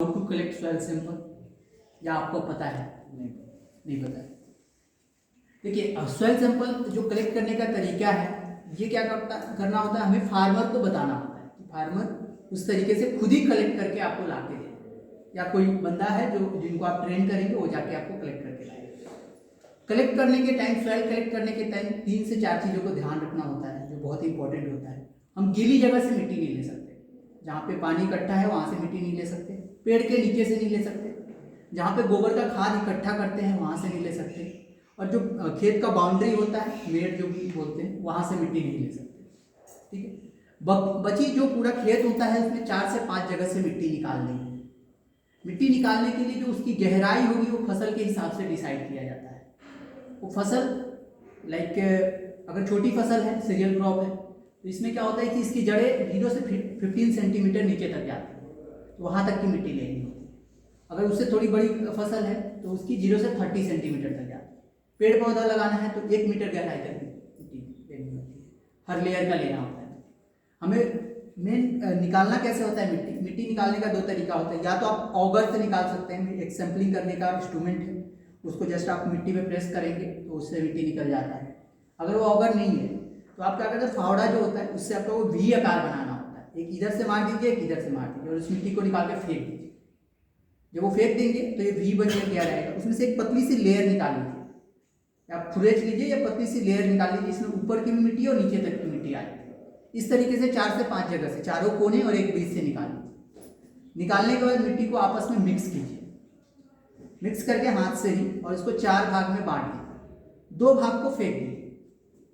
How to collect soil sample, या आपको पता है? नहीं पता है। देखिए सॉइल सैंपल जो कलेक्ट करने का तरीका है, ये क्या करना होता है, हमें फार्मर को बताना होता है कि फार्मर उस तरीके से खुद ही कलेक्ट करके आपको ला के दे, या कोई बंदा है जो जिनको आप ट्रेन करेंगे वो जाके आपको कलेक्ट करके लाएगा। कलेक्ट करने के टाइम, सॉइल कलेक्ट करने के टाइम 3 से 4 चीज़ों को ध्यान रखना होता है जो बहुत इंपॉर्टेंट होता है। हम गीली जगह से मिट्टी नहीं ले सकते, जहाँ पे पानी इकट्ठा है वहाँ से मिट्टी नहीं ले सकते, पेड़ के नीचे से नहीं ले सकते, जहाँ पे गोबर का खाद इकट्ठा करते हैं वहाँ से नहीं ले सकते, और जो खेत का बाउंड्री होता है, मेड़ जो भी बोलते हैं, वहाँ से मिट्टी नहीं ले सकते। ठीक है। बची जो पूरा खेत होता है उसमें 4 से 5 जगह से मिट्टी निकालनी है। मिट्टी निकालने के लिए जो उसकी गहराई होगी वो फसल के हिसाब से डिसाइड किया जाता है। वो फसल लाइक अगर छोटी फसल है, सीरियल क्रॉप है, तो इसमें क्या होता है कि इसकी जड़ें 0 से 15 सेंटीमीटर नीचे तक जाती है, तो वहाँ तक की मिट्टी लेनी होती है। अगर उससे थोड़ी बड़ी फसल है तो उसकी 0 से 30 सेंटीमीटर तक जाती है। पेड़ पौधा लगाना है तो 1 मीटर गहराई तक मिट्टी लेनी होती है, हर लेयर का लेना होता है। हमें मेन निकालना कैसे होता है मिट्टी? मिट्टी निकालने का 2 तरीका होता है। या तो आप ऑगर से निकाल सकते हैं, एक सैंपलिंग करने का इंस्ट्रूमेंट है, उसको जस्ट आप मिट्टी में प्रेस करेंगे तो उससे मिट्टी निकल जाता है। अगर वो ऑगर नहीं है तो आप क्या करते हैं, फावड़ा जो होता है उससे आपको वो वी आकार बनाना होता है। एक इधर से मार दीजिए, एक इधर से मार दीजिए, और उस मिट्टी को निकाल के फेंक दीजिए। जब वो फेंक देंगे तो ये वी बन के क्या रहेगा, उसमें से एक पतली सी लेयर निकाल लीजिए, आप खुरेच लीजिए या पतली सी लेयर निकाल लीजिए, इसमें ऊपर की भी मिट्टी और नीचे तक की मिट्टी आएगी। इस तरीके से 4 से 5 जगह से, चारों कोने और एक बीच से निकाल लीजिए। निकालने के बाद मिट्टी को आपस में मिक्स कीजिए, मिक्स करके हाथ से ही, और इसको 4 भाग में बांट दीजिए। 2 भाग को फेंक दीजिए,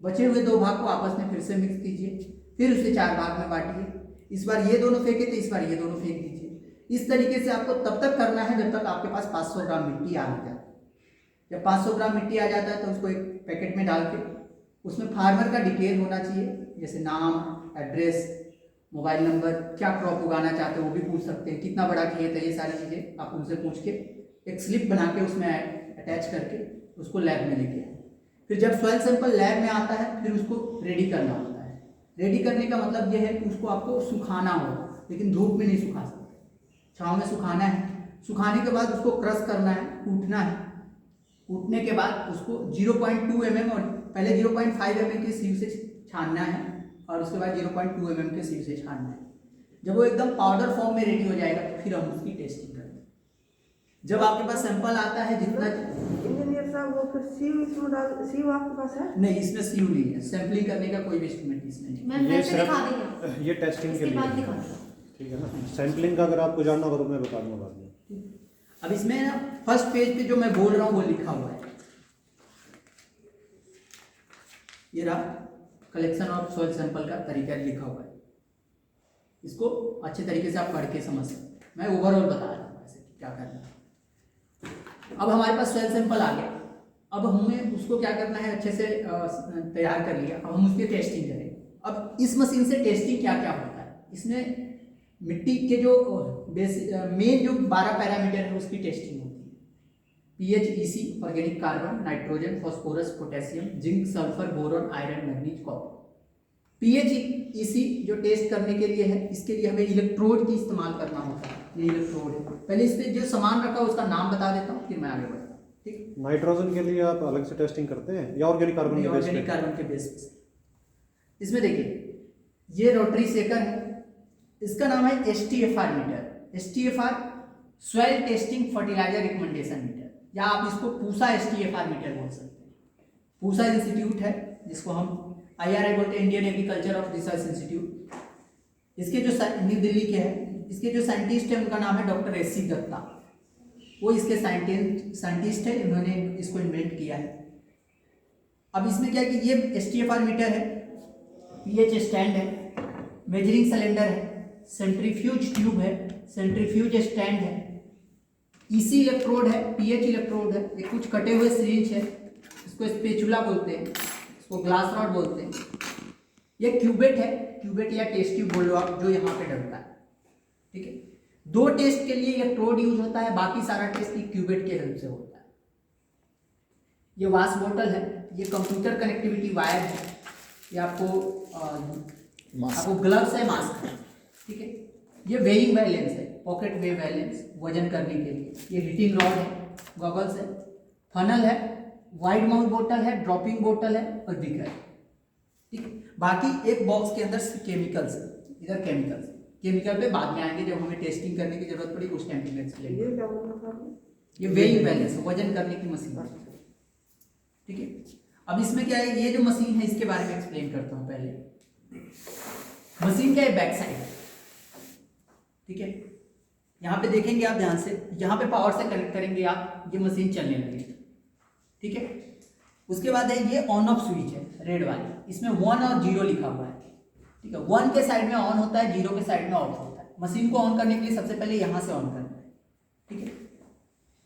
बचे हुए 2 भाग को आपस में फिर से मिक्स कीजिए, फिर उसे 4 भाग में बांटिए। इस बार ये दोनों फेंके तो इस बार ये दोनों फेंक दीजिए। इस तरीके से आपको तब तक करना है जब तक आपके पास 500 ग्राम मिट्टी आ जाए। जब 500 ग्राम मिट्टी आ जाता है तो उसको एक पैकेट में डाल के, उसमें फार्मर का डिटेल होना चाहिए, जैसे नाम, एड्रेस, मोबाइल नंबर, क्या क्रॉप उगाना चाहते हो वो भी पूछ सकते हैं, कितना बड़ा खेत है, ये सारी चीज़ें आप उनसे पूछ के एक स्लिप बना के उसमें अटैच करके उसको लैब में लेके आए। फिर जब सॉइल सैंपल लैब में आता है फिर उसको रेडी करना होता है। रेडी करने का मतलब ये है कि उसको आपको सुखाना होगा, लेकिन धूप में नहीं सुखा सकते, छाँव में सुखाना है। सुखाने के बाद उसको क्रश करना है, कूटना है। कूटने के बाद उसको 0.2 mm और पहले 0.5 mm के सीव से छानना है, और उसके बाद 0.2 mm के सीव से छानना है। जब वो एकदम पाउडर फॉर्म में रेडी हो जाएगा तो फिर हम उसकी टेस्टिंग करते हैं। जब आपके पास सैंपल आता है, जितना इंजीनियर साहब वो फिर सीव इसमें डाल, सीव आपके पास है? नहीं, इसमें सीव नहीं है, सैंपलिंग करने का कोई भी इंस्ट्रूमेंट इसमें नहीं। मैं वैसे दिखा देंगे, ये टेस्टिंग के इसके बाद लिए दिखा दूंगा। ठीक है ना। सैंपलिंग का अगर आपको जानना होगा तो मैं बता दूंगा बाद में। अब इसमें ना फर्स्ट पेज पे जो मैं बोल रहा हूँ वो लिखा हुआ है, ये रहा कलेक्शन ऑफ सॉइल सैंपल का तरीका लिखा हुआ है। इसको अच्छे तरीके से आप पढ़ के समझ सकते हैं। मैं ओवरऑल बता रहा हूँ ऐसे क्या करना है। अब हमारे पास सॉइल सैंपल आ गया, अब हमें उसको क्या करना है, अच्छे से तैयार कर लिया, अब हम उसकी टेस्टिंग करेंगे। अब इस मशीन से टेस्टिंग क्या क्या होता है, इसमें मिट्टी के जो मेन जो 12 पैरामीटर है उसकी टेस्टिंग होती है। PH, EC, organic carbon, nitrogen, phosphorus, potassium, zinc, sulphur, boron, iron, manganese, copper. PH, EC जो टेस्ट करने के लिए है, इसके लिए हमें इलेक्ट्रोड की इस्तेमाल करना होता है। ये इलेक्ट्रोड है। पहले इस पे जो सामान रखा है उसका नाम बता देता हूँ, फिर मैं आगे बढ़ता हूँ। ठीक। नाइट्रोजन के लिए आप अलग से टेस्टिंग करते हैं या ऑर्गेनिक कार्बन के बेस पे? ऑर्गेनिक कार्बन के बेस पे। इसमें देखिए ये रोटरी सेकर है, इसका नाम है STFR meter. STFR soil testing fertiliser recommendation meter, या आप इसको पूसा STFR मीटर बोल सकते हैं। पूसा इंस्टीट्यूट है जिसको हम IRI बोलते हैं, Indian agriculture of research institute. इसके जो न्यू दिल्ली के हैं, इसके जो साइंटिस्ट है उनका नाम है डॉक्टर SC दत्ता। वो इसके साइंटिस्ट है, उन्होंने इसको इन्वेंट किया है। अब इसमें क्या है कि ये STFR मीटर है, पीएच स्टैंड है, मेजरिंग सिलेंडर है, सेंट्रीफ्यूज ट्यूब है, सेंट्रीफ्यूज स्टैंड है, ईसी इलेक्ट्रोड है, पीएच इलेक्ट्रोड है, ये कुछ कटे हुए सिरिंज है, इसको स्पेचुला बोलते हैं, इसको ग्लास रॉड बोलते हैं। ये क्यूबेट है, क्यूबेट या टेस्ट ट्यूब बोल लो आप, जो यहाँ पे डलता है। ठीक है। 2 टेस्ट के लिए इलेक्ट्रोड यूज होता है, बाकी सारा टेस्ट क्यूबेट के हेल्प से होता है। ये वाश बॉटल है, ये कंप्यूटर कनेक्टिविटी वायर है, ये आपको ग्लव्स है, मास्क है। ठीक है। ये वेइंग बैलेंस है, पॉकेट वेव बैलेंस वजन करने के लिए, ये हीटिंग रॉड है, गॉगल्स है, फनल है, वाइड माउथ बोतल है, ड्रॉपिंग बोतल है और बीकर है। ठीक है, बाकी एक बॉक्स के अंदर केमिकल्स है, इधर केमिकल्स, केमिकल पे बाद में आएंगे जब हमें टेस्टिंग करने की जरूरत पड़ी उस टाइम पे एक्सप्लेन। ये क्या बोल रहा था? ये वेइंग बैलेंस वजन करने की मशीन है। ठीक है, अब इसमें क्या है, ये जो मशीन है इसके बारे में एक्सप्लेन करता हूँ पहले। मशीन क्या है, बैक साइड। ठीक है, यहाँ पे देखेंगे आप ध्यान से, यहाँ पे पावर से कनेक्ट करेंगे आप, ये मशीन चलने लगेगी। ठीक है, उसके बाद है ये ऑन ऑफ स्विच है रेड वाली, इसमें 1 और 0 लिखा हुआ है। ठीक है, 1 के साइड में ऑन होता है, 0 के साइड में ऑफ होता है। मशीन को ऑन करने के लिए सबसे पहले यहाँ से ऑन करना है। ठीक है,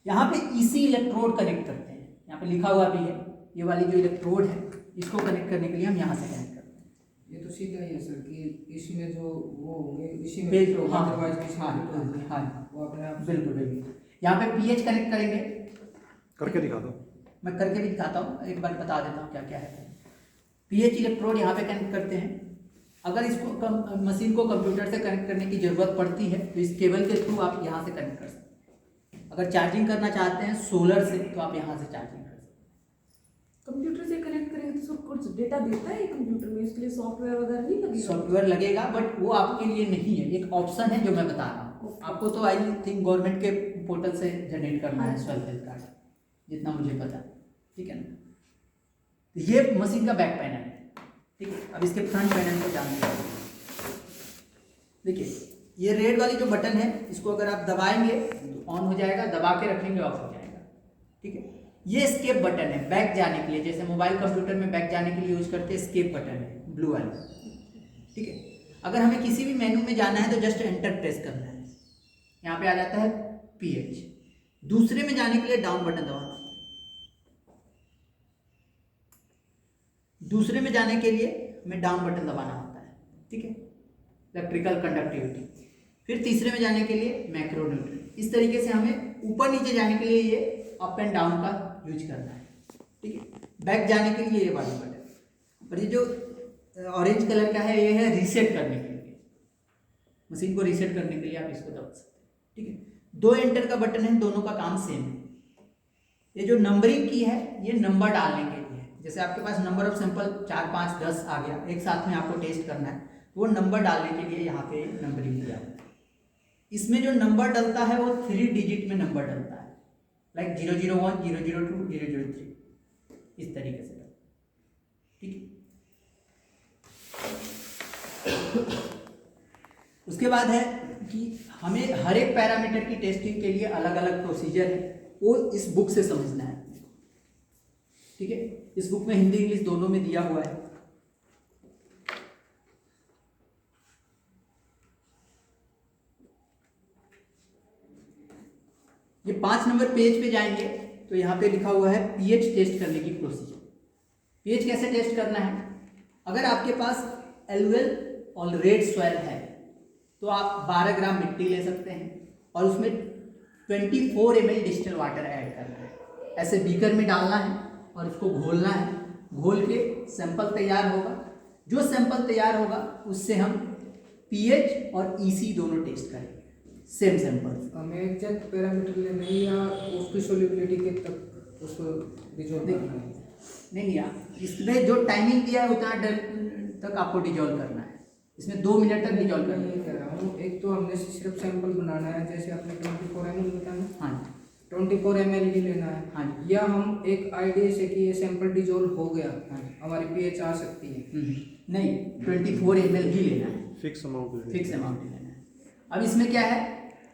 यहाँ पे ईसी इलेक्ट्रोड कनेक्ट करते हैं, यहाँ पे लिखा हुआ भी है, ये वाली जो इलेक्ट्रोड है इसको कनेक्ट करने के लिए हम यहाँ से कनेक्ट करते हैं। ये तो सीधा ही है सर कि इसी में जो वो होंगे इसी में पेज, हाँ, अदरवाइज किसी हाँ, में हाँ, वो अपने आप बिल्कुल बिल्कुल। यहाँ पे पीएच कनेक्ट करेंगे, करके दिखा दो। मैं करके भी दिखाता हूँ, एक बार बता देता हूँ क्या क्या है। पीएच इलेक्ट्रोड यहाँ पे कनेक्ट करते हैं। अगर इसको मशीन को कंप्यूटर से कनेक्ट करने की ज़रूरत पड़ती है तो इस केबल के थ्रू आप यहाँ से कनेक्ट कर सकते हैं। अगर चार्जिंग करना चाहते हैं सोलर से तो आप यहाँ से चार्जिंग कर सकते हैं। कंप्यूटर से कनेक्ट करेंगे तो सब कुछ डेटा देता है कंप्यूटर में, इसके लिए सॉफ्टवेयर वगैरह नहीं लगेगा? सॉफ्टवेयर लगेगा बट वो आपके लिए नहीं है, एक ऑप्शन है जो मैं बता रहा हूँ। आपको तो आई थिंक गवर्नमेंट के पोर्टल से जनरेट करना है सॉइल हेल्थ कार्ड, जितना मुझे पता। ठीक है ना, तो ये मशीन का बैक पैनल है। ठीक है, अब इसके फ्रंट पैनल को जानते हैं। देखिए ये रेड वाली जो बटन है इसको अगर आप दबाएंगे तो ऑन हो जाएगा, दबा के रखेंगे ऑफ हो जाएगा। ठीक है, ये एस्केप बटन है बैक जाने के लिए, जैसे मोबाइल कंप्यूटर में बैक जाने के लिए यूज करते हैं, एस्केप बटन है ब्लू वाली। ठीक है, अगर हमें किसी भी मेनू में जाना है तो जस्ट एंटर प्रेस करना है, यहाँ पे आ जाता है पीएच। दूसरे में जाने के लिए डाउन बटन दबाना है, दूसरे में जाने के लिए हमें डाउन बटन दबाना होता है। ठीक है, इलेक्ट्रिकल कंडक्टिविटी। फिर तीसरे में जाने के लिए मैक्रोन्यूट्रल। इस तरीके से हमें ऊपर नीचे जाने के लिए ये अप एंड डाउन का यूज करना है। ठीक है, बैक जाने के लिए ये वाला बटन, और ये जो ऑरेंज कलर का है ये है रीसेट करने के लिए, मशीन को रीसेट करने के लिए आप इसको दबा सकते हैं। ठीक है, 2 एंटर का बटन है, दोनों का काम सेम है। ये जो नंबरिंग की है ये नंबर डालने के लिए, जैसे आपके पास नंबर ऑफ सैंपल 4, 5, 10 आ गया, एक साथ में आपको टेस्ट करना है, तो वो नंबर डालने के लिए यहाँ पे नंबरिंग किया है। इसमें जो नंबर डलता है वो 3 डिजिट में नंबर डलता है, लाइक 001, 002, 003, इस तरीके से। ठीक है, उसके बाद है कि हमें हर एक पैरामीटर की टेस्टिंग के लिए अलग अलग प्रोसीजर है, वो इस बुक से समझना है। ठीक है, इस बुक में हिंदी इंग्लिश दोनों में दिया हुआ है। ये 5 नंबर पेज पे जाएंगे तो यहाँ पे लिखा हुआ है पीएच टेस्ट करने की प्रोसीजर। पीएच कैसे टेस्ट करना है, अगर आपके पास एलुअल और रेड सॉइल है तो आप 12 ग्राम मिट्टी ले सकते हैं और उसमें 24 ml डिस्टिल वाटर ऐड करना है। ऐसे बीकर में डालना है और इसको घोलना है, घोल के सैंपल तैयार होगा। जो सैंपल तैयार होगा उससे हम पीएच और ईसी दोनों टेस्ट करेंगे, सेम सैंपल। हमें एग्जैक्ट पैरामीटर लेना है या उसकी सोल्युबिलिटी के तक उसको डिजोल्व करना है? नहीं यार, इसमें जो टाइमिंग दिया है उतना तक आपको डिजोल्व करना है, इसमें 2 मिनट तक डिजोल्व करना है। ये कह रहा हूँ, एक तो हमने सिर्फ सैंपल बनाना है, जैसे आपने 24 ml बताया। हाँ 24 ml ही लेना है। हाँ। या हम एक आइडिया से कि ये सैंपल डिजोल्व हो गया, हाँ। हमारी पीएच आ सकती है। नहीं, 24 ml ही लेना है, फिक्स अमाउंट फिक्स अमाउंट ही लेना है। अब इसमें क्या है,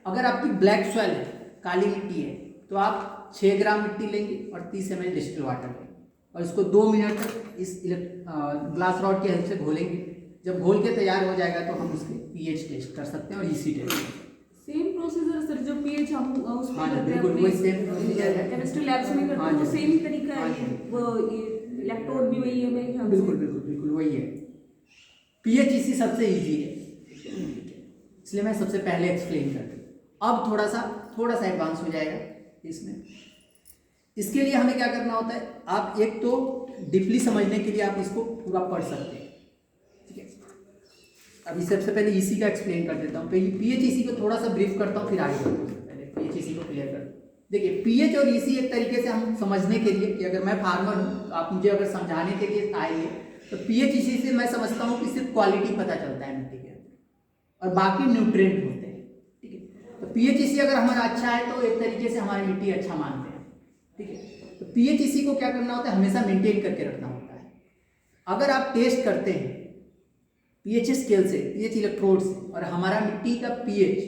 अगर आपकी ब्लैक सॉइल है, काली मिट्टी है, तो आप 6 ग्राम मिट्टी लेंगे और 30 ml डिस्टिल वाटर लेंगे और इसको 2 मिनट तक इस ग्लास रॉड की हेल्प से घोलेंगे। जब घोल के तैयार हो जाएगा तो हम उसके पीएच टेस्ट कर सकते हैं और ईसी टेस्ट कर सकते हैं। सेम प्रोसीजर सर, जो पीएच हम उसमें हाँ, करते हैं बिल्कुल वही सेम प्रोसीजर है। केमिस्ट्री लैब्स में करते हाँ हैं, वो जी। सेम ही तरीका हाँ है। जी। वो ये इलेक्ट्रोड भी वही है मेरे ख्याल से। बिल्कुल बिल्कुल बिल्कुल वही है। पीएच ईसी सबसे इजी है, इसलिए मैं सबसे पहले एक्सप्लेन कर दूँ। अब थोड़ा सा एडवांस हो जाएगा इसमें। इसके लिए हमें क्या करना होता है, आप एक तो डीपली समझने के लिए आप इसको पूरा पढ़ सकते हैं। ठीक है, अभी सबसे पहले ईसी का एक्सप्लेन कर देता हूँ। पीएच ईसी को थोड़ा सा ब्रीफ करता हूँ, फिर आगे बढ़ता हूँ। पहले पीएच ईसी को क्लियर कर। देखिए पीएच और ईसी एक तरीके से हम समझने के लिए कि अगर मैं फार्मर हूँ तो आप मुझे अगर समझाने के लिए आएंगे तो पीएच ईसी से मैं समझता हूँ कि सिर्फ क्वालिटी पता चलता है मिट्टी के अंदर और बाकी न्यूट्रिएंट होते हैं, ठीक है। तो पीएच ईसी अगर हमारा अच्छा है तो एक तरीके से हमारी मिट्टी अच्छा मानते हैं, ठीक है। तो पीएच ईसी को क्या करना होता है, हमेशा मेंटेन करके रखना होता है। अगर आप टेस्ट करते हैं पीएच स्केल से, पीएच इलेक्ट्रोड से, और हमारा मिट्टी का पीएच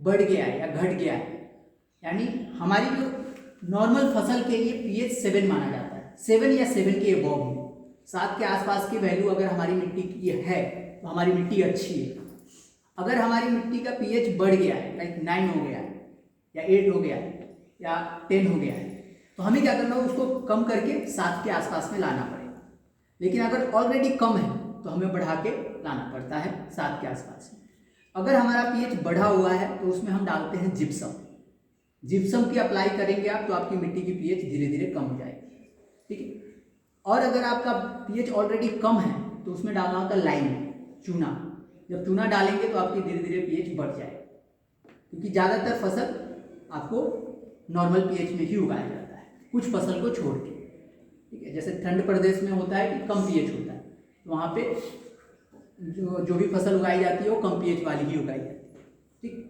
बढ़ गया है या घट गया है, यानी हमारी जो नॉर्मल फसल के लिए पीएच 7 माना जाता है, 7 या 7 के अबव है, 7 के आसपास की वैल्यू अगर हमारी मिट्टी की है तो हमारी मिट्टी अच्छी है। अगर हमारी मिट्टी का पीएच बढ़ गया है, लाइक 9 हो गया है या 8 हो गया है या 10 हो गया है, तो हमें क्या करना है, उसको कम करके 7 के आसपास में लाना पड़ेगा। लेकिन अगर ऑलरेडी कम है तो हमें बढ़ा के लाना पड़ता है 7 के आसपास में। अगर हमारा पीएच बढ़ा हुआ है तो उसमें हम डालते हैं जिप्सम। जिप्सम की अप्लाई करेंगे आप तो आपकी मिट्टी की पीएच धीरे धीरे कम हो जाएगी, ठीक है। और अगर आपका पीएच ऑलरेडी कम है तो उसमें डालना होता है लाइम, चूना। जब चूना डालेंगे तो आपकी धीरे धीरे पीएच बढ़ जाएगा, क्योंकि ज़्यादातर फसल आपको नॉर्मल पीएच में ही उगाया जाता है, कुछ फसल को छोड़ के, ठीक है। जैसे ठंड प्रदेश में होता है कि कम पीएच होता है, तो वहाँ पे जो भी फसल उगाई जाती है वो कम पीएच वाली ही उगाई जाती है, ठीक।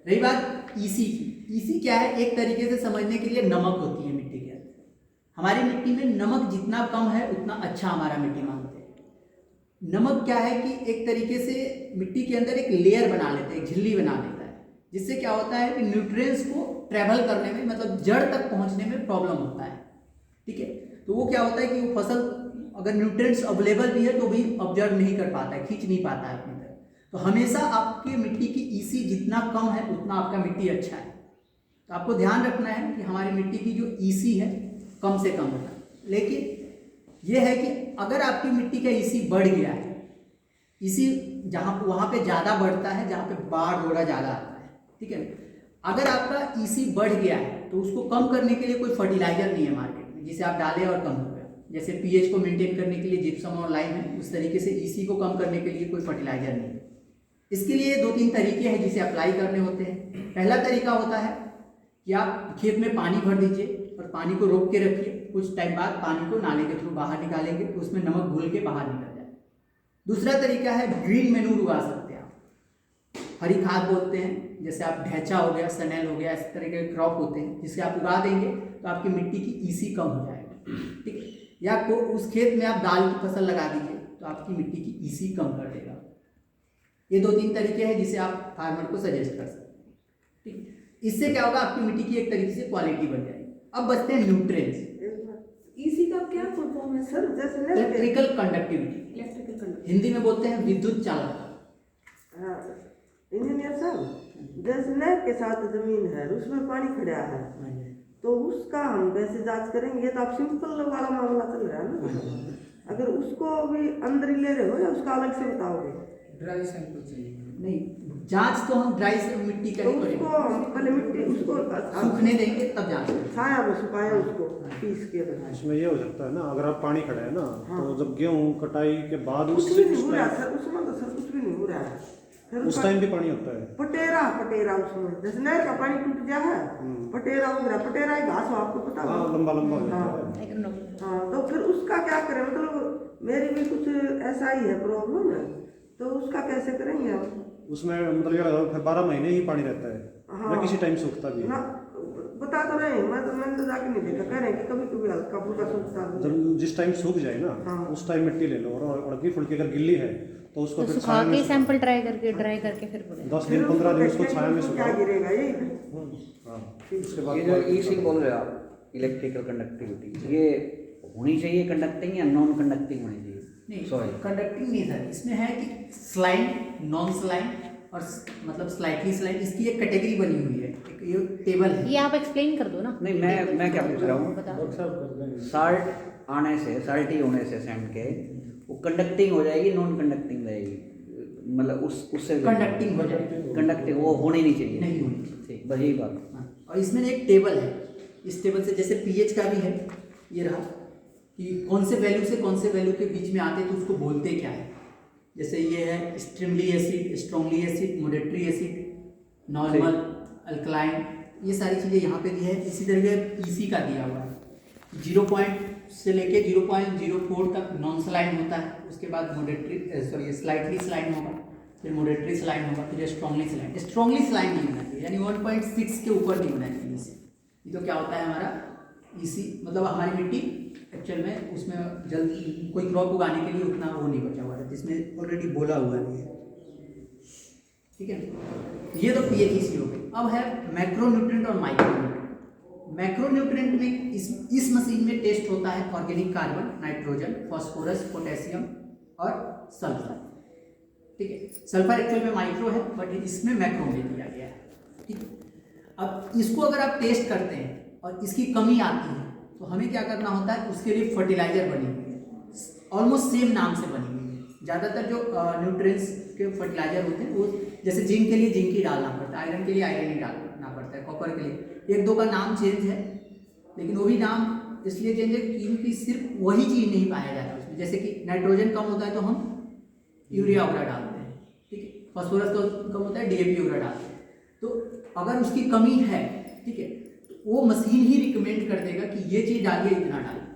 रही बात ईसी की, ईसी क्या है, एक तरीके से समझने के लिए नमक होती है मिट्टी के अंदर। हमारी मिट्टी में नमक जितना कम है उतना अच्छा हमारा मिट्टी मांगते हैं। नमक क्या है कि एक तरीके से मिट्टी के अंदर एक लेयर बना लेते हैं, एक झिल्ली बना देता है, जिससे क्या होता है कि न्यूट्रिएंट्स को ट्रैवल करने में, मतलब जड़ तक पहुंचने में प्रॉब्लम होता है, ठीक है। तो वो क्या होता है कि वो फसल अगर न्यूट्रिएंट्स अवेलेबल भी है तो भी ऑब्जर्व नहीं कर पाता है, खींच नहीं पाता है अपनी तरफ। तो हमेशा आपके मिट्टी की ईसी जितना कम है उतना आपका मिट्टी अच्छा है। तो आपको ध्यान रखना है कि हमारी मिट्टी की जो ईसी है कम से कम होता है। लेकिन यह है कि अगर आपकी मिट्टी का ईसी बढ़ गया है, ईसी जहाँ वहाँ पे ज़्यादा बढ़ता है जहाँ पे बाढ़ थोड़ा ज़्यादा आता है, ठीक है। अगर आपका ईसी बढ़ गया है तो उसको कम करने के लिए कोई फर्टिलाइजर नहीं है मार्केट में जिसे आप डालें और कम हो गया। जैसे पीएच को मेंटेन करने के लिए जिप्सम और लाइम है, उस तरीके से ईसी को कम करने के लिए कोई फर्टिलाइजर नहीं है। इसके लिए 2-3 तरीके हैं जिसे अप्लाई करने होते हैं। पहला तरीका होता है कि आप खेत में पानी भर दीजिए और पानी को रोक के रखिए, कुछ टाइम बाद पानी को नाले के थ्रू बाहर निकालेंगे तो उसमें नमक घुल के बाहर निकल जाए। दूसरा तरीका है ग्रीन मैन्यूर उगा सकते हैं आप, हरी खाद बोलते हैं, जैसे आप ढैंचा हो गया, सनेल हो गया, इस तरह के क्रॉप होते हैं जिसे आप उगा देंगे तो आपकी मिट्टी की ईसी कम हो जाएगा, ठीक है। या उस खेत में आप दाल की फसल लगा दीजिए तो आपकी मिट्टी की ईसी कम कर देगा। ये 2-3 तरीके हैं जिसे आप फार्मर को सजेस्ट कर सकते हैं, ठीक। इससे क्या होगा, आपकी मिट्टी की एक तरीके से क्वालिटी बन जाएगी। अब बचते हैं न्यूट्रिएंट्स। ईसी का क्या फुल फॉर्म है सर? जैसे electrical conductivity, electrical conductivity, Hindi में बोलते हैं विद्युत चालकता। इंजीनियर साहब, जैसे नहर के साथ जमीन है उसमें पानी खड़ा है तो उसका हम कैसे जांच करेंगे? ये तो आप सिंपल वाला मामला चल रहा है ना, अगर उसको भी अंदर ही ले रहे हो या उसका अलग से बताओगे? ड्राई सैंपल चाहिए। नहीं, जांच तो हम ड्राई से मिट्टी का तो ही उसको करेंगे, हम पहले मिट्टी उसको सूखने देंगे तब जांच करेंगे। छाया में सुखाया उसको पीस के बनाया। इसमें ये हो सकता है ना, अगर आप पानी खड़ा है ना हाँ। तो जब गेहूँ कटाई के बाद कुछ भी नहीं हो रहा सर, उसमें तो सर कुछ भी नहीं हो रहा है। फिर उस टाइम भी पानी होता है। पटेरा उसमें, जैसे नहर का पानी टूट गया है, पटेरा हो गया, पटेरा ही घास हो, आपको पता हाँ, हो? लंबा लंबा हो जाता हाँ। है। हाँ, तो फिर उसका क्या करें? मतलब मेरी भी कुछ ऐसा ही है प्रॉब्लम है, तो उसका कैसे करेंगे हम? उसमें मतलब ये लगा 12 महीने ही पानी रहता है। हाँ। या किसी टाइम सूखता भी ना है। बता तो रहे, मैंने तो जाके नहीं देखा, कह रहे हैं कि कभी कभी हल्का फुल्का सूखता है। जब जिस टाइम सूख जाए ना, हाँ। उस टाइम मिट्टी ले लो और हल्की फुल्की अगर गिल्ली है तो उसको फिर सुखा छाया के में सैंपल ड्राई करके फिर बोले 10 दिन 15 दिन उसको छाया में क्या सुखाओ। गिरेगा ये? हाँ, उसके बाद ये जो ईसी बोल रहे हो आप, इलेक्ट्रिकल कंडक्टिविटी, ये होनी चाहिए कंडक्टिंग या नॉन कंडक्टिंग होनी चाहिए? नहीं, सॉरी, कंडक्टिंग नहीं सर, इसमें है कि स्लाइन, नॉन स्लाइन और मतलब स्लाइटली स्लाइन, इसकी एक कैटेगरी बनी हुई है, एक ये टेबल है। ये आप एक्सप्लेन कर दो ना। नहीं मैं क्या पूछ रहा हूँ, बता दो। साल्ट आने से, साल्टी होने से सैंड के वो कंडक्टिंग हो जाएगी, नॉन कंडक्टिंग रहेगी, मतलब उससे कंडक्टिंग हो जाएगी, कंडक्टिंग वो होनी नहीं चाहिए। नहीं होनी चाहिए। ठीक, बस यही बात। हाँ, और इसमें एक टेबल है, इस टेबल से जैसे पीएच का भी है, ये रहा कि कौन से वैल्यू से कौन से वैल्यू के बीच में आते तो उसको बोलते क्या है। जैसे ये है extremely acid, strongly acid, moderately acid, normal, alkaline, ये सारी चीज़ें यहाँ पे दी है। इसी तरीके पीसी का दिया हुआ है 0 से लेके 0.04 तक नॉन सलाइन होता है, उसके बाद मोडेटरी स्लाइटली सलाइन होगा, फिर मोडेटरी सलाइन होगा, फिर स्ट्रॉन्गली सलाइन। स्ट्रॉन्गली सलाइन नहीं होना चाहिए, यानी 1.6 के ऊपर नहीं होना चाहिए इसे। ये तो क्या होता है हमारा इसी मतलब हमारी मिट्टी एक्चुअल में उसमें जल्द कोई क्रॉप उगाने के लिए उतना वो नहीं बचा हुआ है, जिसमें ऑलरेडी बोला हुआ है। ठीक है, ये तो पीएचईसी हो गई। अब है मैक्रोन्यूट्रिएंट और माइक्रोन्यूट्रिएंट। मैक्रोन्यूट्रिएंट में इस मशीन में टेस्ट होता है organic carbon, nitrogen, phosphorus, potassium और सल्फर। ठीक है, सल्फर एक्चुअल में माइक्रो है बट इसमें मैक्रो में दिया गया है। ठीक है, अब इसको अगर आप टेस्ट करते हैं और इसकी कमी आती है तो हमें क्या करना होता है, उसके लिए फर्टिलाइजर बनी हुई है, ऑलमोस्ट सेम नाम से बनी हुई है। ज़्यादातर जो न्यूट्रिएंट्स के फर्टिलाइजर होते हैं वो जैसे जिंक के लिए जिंक ही डालना पड़ता है, आयरन के लिए आयरन ही डालना पड़ता है, कॉपर के लिए 1-2 का नाम चेंज है, लेकिन वो भी नाम इसलिए चेंज है क्योंकि सिर्फ वही चीज़ नहीं पाया जाता उसमें। जैसे कि नाइट्रोजन कम होता है तो हम यूरिया वगैरह डालते हैं, ठीक है, फास्फोरस तो कम होता है डीएपी वगैरह डालते हैं। तो अगर उसकी कमी है, ठीक है, वो मशीन ही रिकमेंड कर देगा कि ये चीज़ डालिए, इतना डालिए।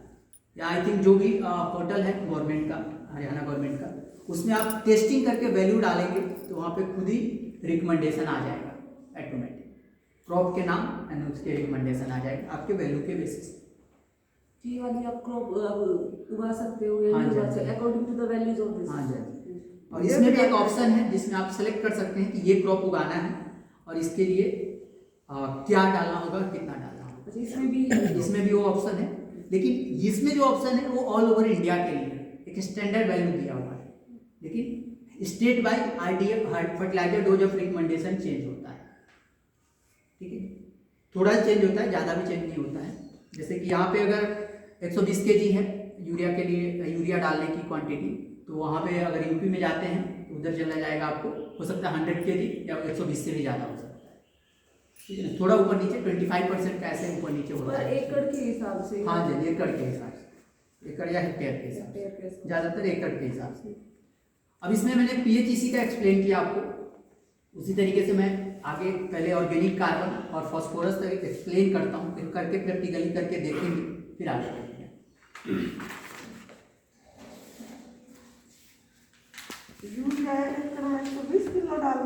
या आई थिंक जो भी पोर्टल है गवर्नमेंट का, हरियाणा गवर्नमेंट का, उसमें आप टेस्टिंग करके वैल्यू डालेंगे तो वहाँ पे खुद ही रिकमेंडेशन आ जाएगा ऑटोमेटिक, क्रॉप के नाम एंड उसके रिकमेंडेशन आ जाएगा आपके वैल्यू के बेसिस। ये वाली आप क्रॉप उगा सकते हो हाँ जी, according to the values of this. हाँ जी, और इसमें भी एक ऑप्शन है जिसमें आप सेलेक्ट कर सकते हैं कि ये क्रॉप उगाना है और इसके लिए क्या डालना होगा, कितना डालना होगा। अच्छा, इसमें भी वो ऑप्शन है, लेकिन इसमें जो ऑप्शन है वो ऑल ओवर इंडिया के लिए एक स्टैंडर्ड वैल्यू दिया हुआ है, लेकिन state by RDF fertiliser dose of recommendation change होता है। ठीक है, थोड़ा चेंज होता है, ज़्यादा भी चेंज नहीं होता है। जैसे कि यहाँ पे अगर 120 kg है यूरिया के लिए, यूरिया डालने की क्वांटिटी, तो वहाँ पे अगर यूपी में जाते हैं तो उधर चला जाएगा आपको, हो सकता है 100 kg या 120 से भी ज़्यादा हो सकता है। ठीक है ना, थोड़ा ऊपर नीचे 25% का ऐसे ऊपर नीचे होता है एकड़ के हिसाब से। हाँ जी, एकड़ के हिसाब से, एकड़ या हेक्टेयर के हिसाब से, ज़्यादातर एकड़ के हिसाब से। अब इसमें मैंने पीएचईसी का एक्सप्लेन किया आपको, उसी तरीके से मैं आगे पहले ऑर्गेनिक कार्बन और फास्फोरस तक एक्सप्लेन करता हूँ, फिर करके प्रैक्टिकली करके देखेंगे, फिर आगे बढ़ेंगे।